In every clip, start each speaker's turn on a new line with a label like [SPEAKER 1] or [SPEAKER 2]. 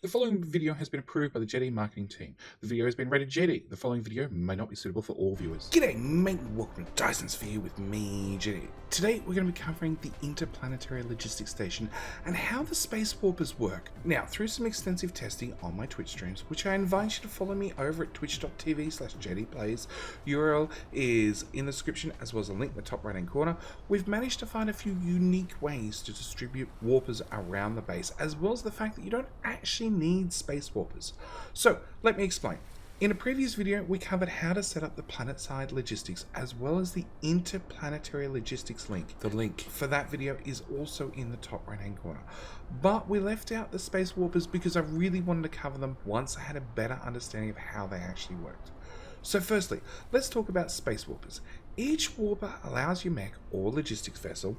[SPEAKER 1] The following video has been approved by the Jetty marketing team. The video has been rated Jetty. The following video may not be suitable for all viewers. G'day mate, welcome to Dyson Sphere with me, Jetty. Today we're going to be covering the Interplanetary Logistics Station and how the Space Warpers work. Now, through some extensive testing on my Twitch streams, which I invite you to follow me over at twitch.tv/JettyPlays, URL is in the description as well as a link in the top right hand corner, we've managed to find a few unique ways to distribute warpers around the base, as well as the fact that you don't actually need space warpers. So let me explain. In a previous video we covered how to set up the planet-side logistics as well as the interplanetary logistics link. The link for that video is also in the top right hand corner. But we left out the space warpers because I really wanted to cover them once I had a better understanding of how they actually worked. So firstly, let's talk about space warpers. Each warper allows your mech or logistics vessel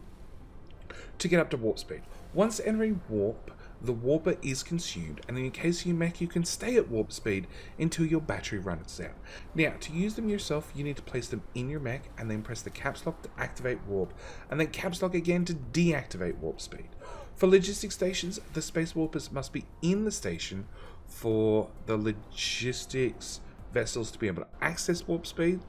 [SPEAKER 1] to get up to warp speed. Once entering warp, the warper is consumed, and in case of your mech, you can stay at warp speed until your battery runs out. Now, to use them yourself, you need to place them in your mech and then press the caps lock to activate warp, and then caps lock again to deactivate warp speed. For logistics stations, the space warpers must be in the station for the logistics vessels to be able to access warp speed.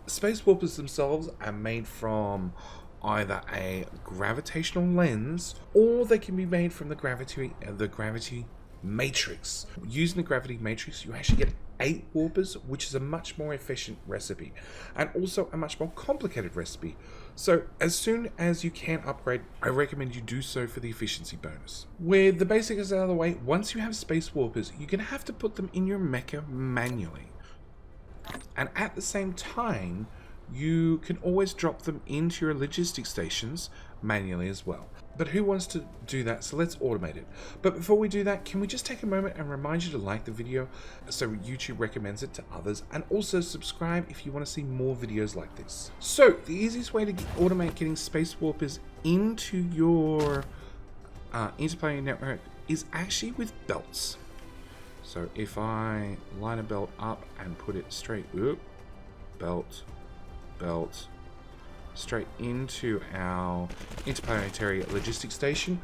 [SPEAKER 1] Space warpers themselves are made from either a gravitational lens or they can be made from the gravity matrix. Using the gravity matrix, you actually get 8 warpers, which is a much more efficient recipe and also a much more complicated recipe. So as soon as you can upgrade, I recommend you do so for the efficiency bonus. With the basics out of the way, once you have space warpers, you're going to have to put them in your mecha manually. And at the same time, you can always drop them into your logistics stations manually as well. But who wants to do that? So let's automate it. But before we do that, can we just take a moment and remind you to like the video so YouTube recommends it to others, and also subscribe if you want to see more videos like this. So the easiest way to automate getting space warpers into your interplanetary network is actually with belts. So if I line a belt up and put it straight, belt, straight into our interplanetary logistics station,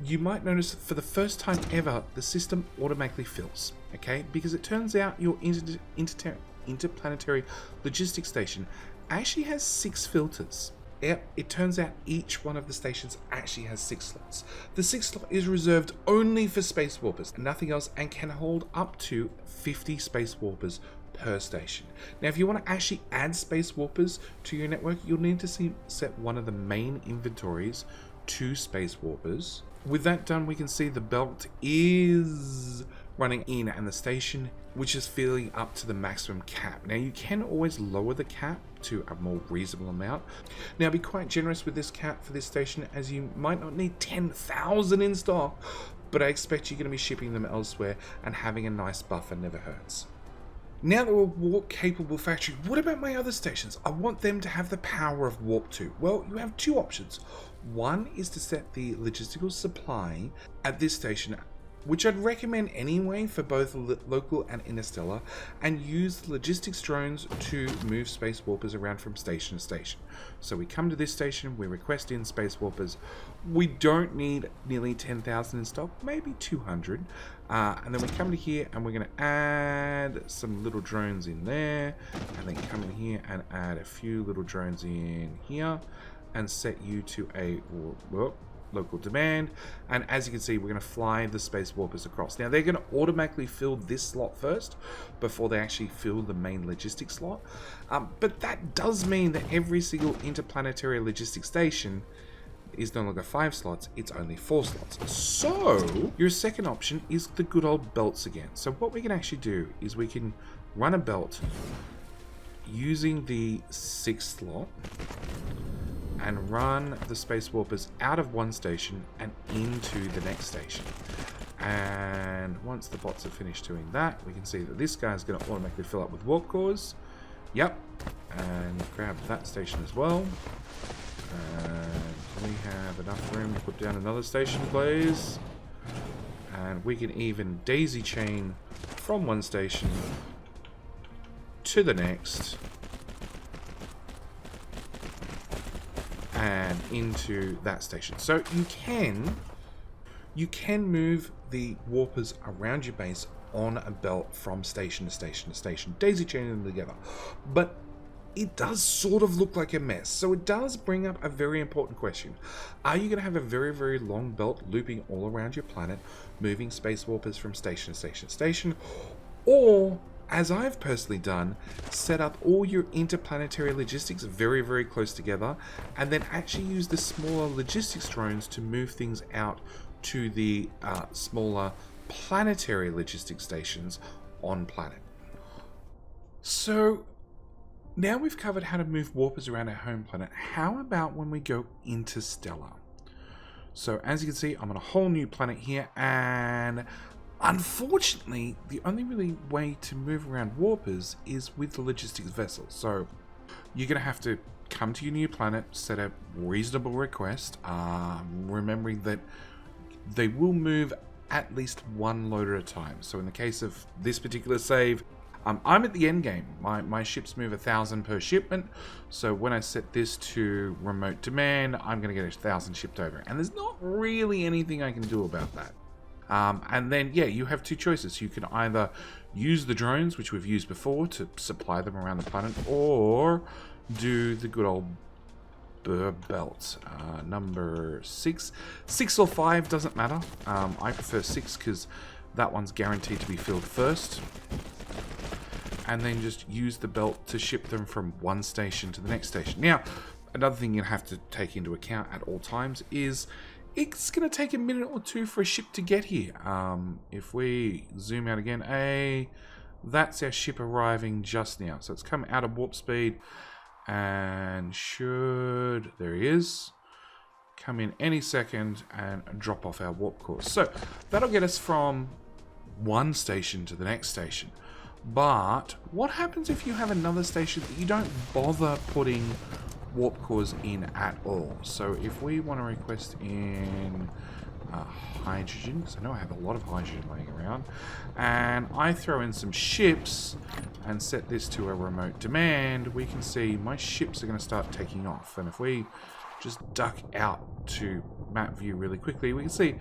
[SPEAKER 1] you might notice for the first time ever the system automatically fills, okay? Because it turns out your interplanetary logistics station actually has 6 filters. Yep, it turns out each one of the stations actually has 6 slots. The 6th slot is reserved only for space warpers, nothing else, and can hold up to 50 space warpers per station. Now, if you want to actually add space warpers to your network, you'll need to set one of the main inventories to space warpers. With that done, we can see the belt is running in and the station, which is filling up to the maximum cap. Now, you can always lower the cap to a more reasonable amount. Now, be quite generous with this cap for this station, as you might not need 10,000 in stock, but I expect you're going to be shipping them elsewhere, and having a nice buffer never hurts. Now that we're warp capable factory, what about my other stations? I want them to have the power of warp too. Well, you have 2 options. One is to set the logistical supply at this station, which I'd recommend anyway for both local and interstellar, and use the logistics drones to move space warpers around from station to station. So we come to this station, we request in space warpers. We don't need nearly 10,000 in stock, maybe 200. And then we come to here and we're going to add some little drones in there, and then come in here and add a few little drones in here and set you to a local demand. And as you can see, we're going to fly the space warpers across. Now, they're going to automatically fill this slot first before they actually fill the main logistics slot. But that does mean that every single interplanetary logistics station is no longer 5 slots, it's only 4 slots. So your second option is the good old belts again. So what we can actually do is we can run a belt using the 6th slot and run the space warpers out of one station and into the next station. And once the bots are finished doing that, we can see that this guy is going to automatically fill up with warp cores. Yep. And grab that station as well. And we have enough room to put down another station, please. And we can even daisy chain from one station to the next and into that station. So you can move the warpers around your base on a belt from station to station to station, daisy chaining them together. But it does sort of look like a mess. So it does bring up a very important question. Are you going to have a very, very long belt looping all around your planet, moving space warpers from station to station to station? Or, as I've personally done, set up all your interplanetary logistics very, very close together, and then actually use the smaller logistics drones to move things out to the smaller planetary logistics stations on planet. So now we've covered how to move warpers around our home planet. How about when we go interstellar? So as you can see, I'm on a whole new planet here, and unfortunately, the only really way to move around warpers is with the logistics vessel. So you're going to have to come to your new planet, set a reasonable request, remembering that they will move at least one load at a time. So in the case of this particular save, I'm at the end game. My ships move 1,000 per shipment. So when I set this to remote demand, I'm going to get 1,000 shipped over. And there's not really anything I can do about that. And then, yeah, you have two choices. You can either use the drones, which we've used before, to supply them around the planet, or do the good old belt. Number 6. 6 or 5 doesn't matter. I prefer 6 because that one's guaranteed to be filled first. And then just use the belt to ship them from one station to the next station. Now, another thing you have to take into account at all times is it's going to take a minute or two for a ship to get here. If we zoom out again, that's our ship arriving just now. So it's come out of warp speed and there he is, come in any second and drop off our warp course. So that'll get us from one station to the next station. But what happens if you have another station that you don't bother putting warp cores in at all? So if we want to request in hydrogen, because I know I have a lot of hydrogen laying around, and I throw in some ships and set this to a remote demand, we can see my ships are going to start taking off. And if we just duck out to map view really quickly, we can see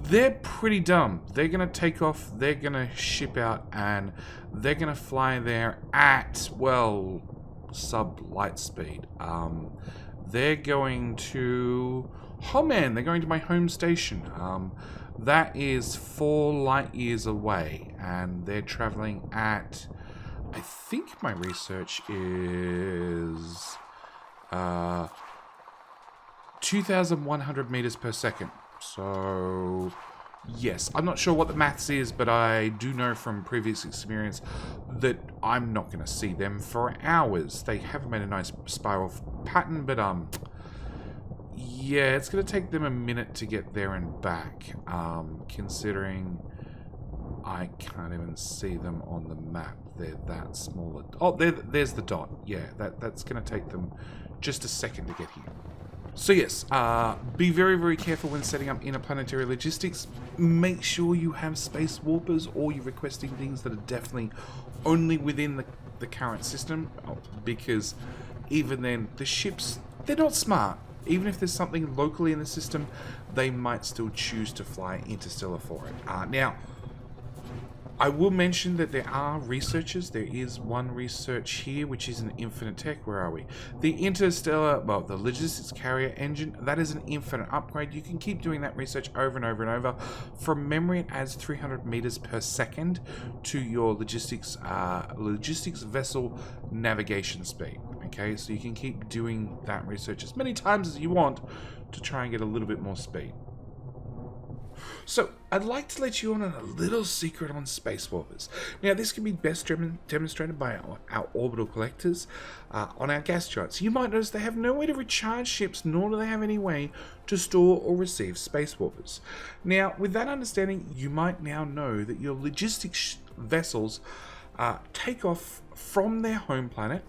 [SPEAKER 1] they're pretty dumb. They're going to take off, they're going to ship out, and they're going to fly there at, well, sub-light speed. They're going to... Oh man, they're going to my home station. That is 4 light years away, and they're traveling at... I think my research is... 2,100 meters per second. So, yes, I'm not sure what the maths is, but I do know from previous experience that I'm not going to see them for hours. They haven't made a nice spiral pattern, but yeah, it's going to take them a minute to get there and back, considering I can't even see them on the map. They're that small. Oh, there's the dot. Yeah, that's going to take them just a second to get here. So yes, be very, very careful when setting up interplanetary logistics. Make sure you have space warpers, or you're requesting things that are definitely only within the current system, because even then, the ships, they're not smart. Even if there's something locally in the system, they might still choose to fly interstellar for it. Now, I will mention that there are researchers. There is one research here, which is an infinite tech. Where are we? The interstellar, well, the logistics carrier engine, that is an infinite upgrade. You can keep doing that research over and over and over. From memory, it adds 300 meters per second to your logistics vessel navigation speed. Okay, so you can keep doing that research as many times as you want to try and get a little bit more speed. So, I'd like to let you in on a little secret on space warpers. Now, this can be best demonstrated by our orbital collectors on our gas charts. You might notice they have no way to recharge ships, nor do they have any way to store or receive space warpers. Now, with that understanding, you might now know that your logistics vessels take off from their home planet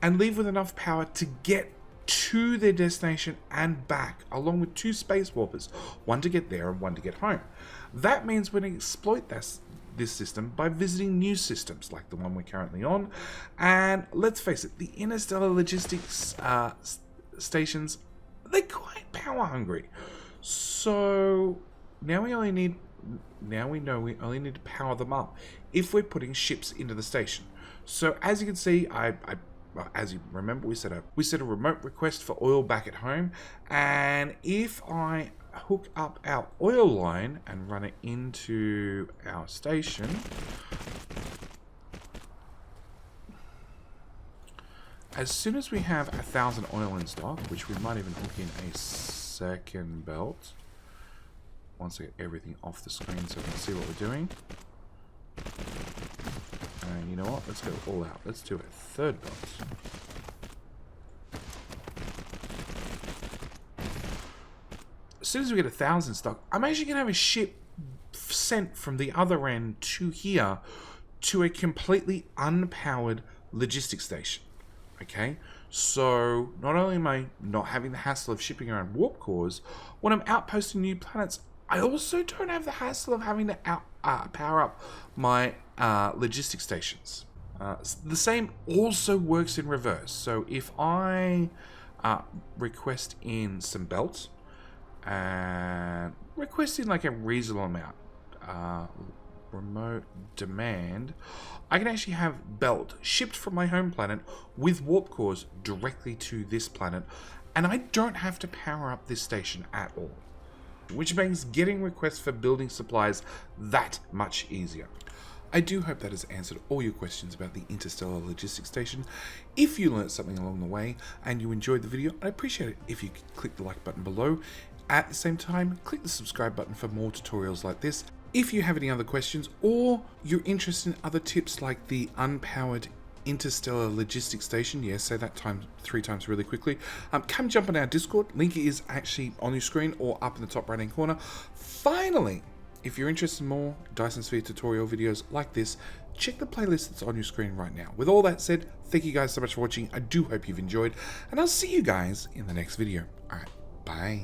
[SPEAKER 1] and leave with enough power to get to their destination and back, along with 2 space warpers, one to get there and one to get home. That means we're going to exploit this system by visiting new systems like the one we're currently on. And let's face it, the Interstellar Logistics Stations, they're quite power hungry. So Now we only need, now we know we only need to power them up if we're putting ships into the station. So as you can see, well, as you remember, we set a remote request for oil back at home, and if I hook up our oil line and run it into our station, as soon as we have 1,000 oil in stock, which we might even hook in a second belt, once I get everything off the screen so I can see what we're doing. And you know what? Let's go all out. Let's do a third belt. As soon as we get 1,000 stock, I'm actually going to have a ship sent from the other end to here to a completely unpowered logistics station. Okay? So, not only am I not having the hassle of shipping around warp cores, when I'm outposting new planets, I also don't have the hassle of having to power up my logistics stations. The same also works in reverse. So if I request in some belts, and request in like a reasonable amount, remote demand, I can actually have belt shipped from my home planet with warp cores directly to this planet, and I don't have to power up this station at all, which makes getting requests for building supplies that much easier. I do hope that has answered all your questions about the Interstellar Logistics Station. If you learned something along the way and you enjoyed the video, I'd appreciate it if you could click the like button below. At the same time, click the subscribe button for more tutorials like this. If you have any other questions, or you're interested in other tips like the unpowered Interstellar Logistics Station, yes, say that 3 times really quickly, come jump on our Discord. Link is actually on your screen or up in the top right hand corner. Finally, if you're interested in more Dyson Sphere tutorial videos like this, check the playlist that's on your screen right now. With all that said, thank you guys so much for watching. I do hope you've enjoyed, and I'll see you guys in the next video. Alright, bye.